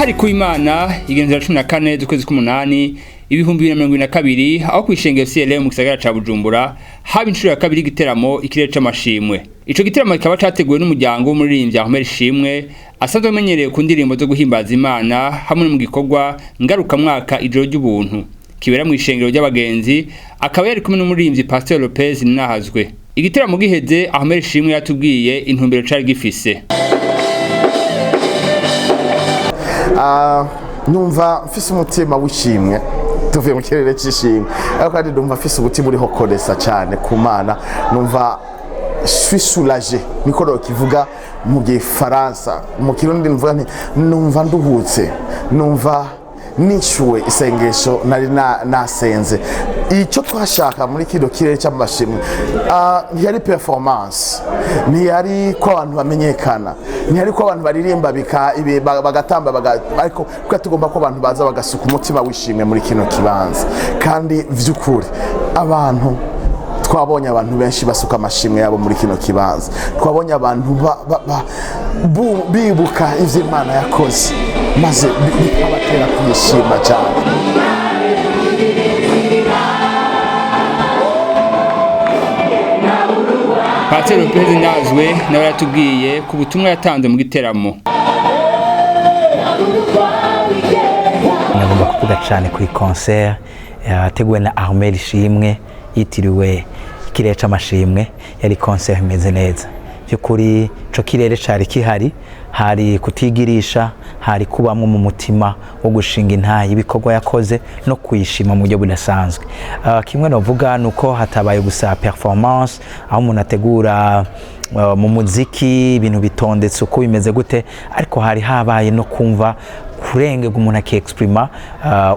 hari ku Imana igenza 14 z'ukwezi k'umunani ibihumbi 2022 aho kwishengera CLM mu gisagara ca Bujumbura haba inshuro ya kabiri igiteramo ikirere c'amashimwe. Ico giteramo kikaba categuwe n'umuryango w'umuririmbyi Armel ISHIMWE asanzwe amenyereye ku ndirimbo zo guhimbaza Imana hamwe mu gikorwa ngaruka mwaka ijoro ry'ubuntu kibera mu ishengero ry'abagenzi akaba yari kumwe n'umuririmbyi Pasteur Lopez NININAHAZWE. Igiteramo giheze Armel ISHIMWE yatubwiye intumbero cari gifise. Numva mfise umutima w'ishimwe tuvuye mu kirere c'ishimwe ariko kandi ndumva mfise umutima uriho kodesa cyane ku Mana numva suis soulagé niko kivuga mu gifaransa mu kirundi mvuga nti numva nduhutse numva nishuwe isengesho nari nasenze icyo twashaka muri kido kirere cy'amashimwe ntiyari performance ntiyari ko abantu bamenyekana ntiyari ko abantu baririmba bagatamba ariko ko tugomba ko abantu baza bagasuka umutima wishimwe muri kino kibanza kandi vy'ukuri abantu twabonye abantu benshi basuka amashimwe yabo muri kino kibanza twabonye abantu bibuka ivyo Imana yakoze maze bikabatera kwishima cyane. Pasteur Lopez NININAHAZWE nawe yatubwiye ku butumwa yatanze mu giteramo. Nagomba kuvuga cyane kuri concert yateguwe na Armel ISHIMWE yitiriwe ikirere c'amashimwe. Yari concert imeze neza by'ukuri, co kirere cari kihari, hari kutigirisha, hari kubamwe mu mutima wo gushinga intayi ibikorwa yakoze no kwishima mu buryo budasanzwe. Kimwe novuga nuko hatabaye gusa performance aho umuntu ategura mu muziki ibintu bitondetse uko bimeze gute, ariko hari habaye no kumva kurengega umuntu akiexprima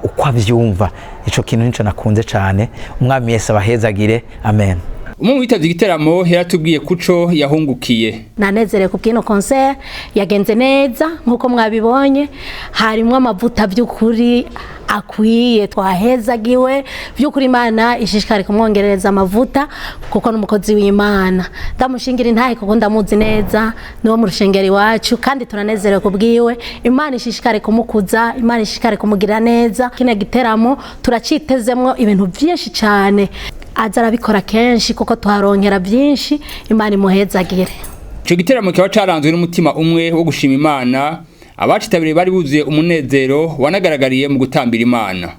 uko avyumva. Ico kintu nico nakunze cyane. Umwami Yesu abahezagire, amen. Umuntu witavye igiteramo yaratubwiye kuco yahungukiye. Nanezere ku bwino concert yagenze neza nkuko mwabibonye, harimwe amavuta by'ukuri akwiye, twahezagiwe by'ukuri. Imana ishishikare kumwongereza amavuta kuko n'umukozi w'Imana. Ndamushingira intahe kuko ndamuzi neza no mu rushengeri wacu, kandi turanezere ku bwiwe. Imana ishishikare kumukuza, Imana ishishikare kumugira neza. Kino giteramo turacitezemwo ibintu byinshi cyane, azarabikora kenshi kuko tuharonkera byinshi. Imana imuhezagire. Ico giteramo kiba caranzwe n'umutima umwe wo gushima Imana, abacitabiriye bari buzuye umunezero wanagaragariye mu gutambira Imana.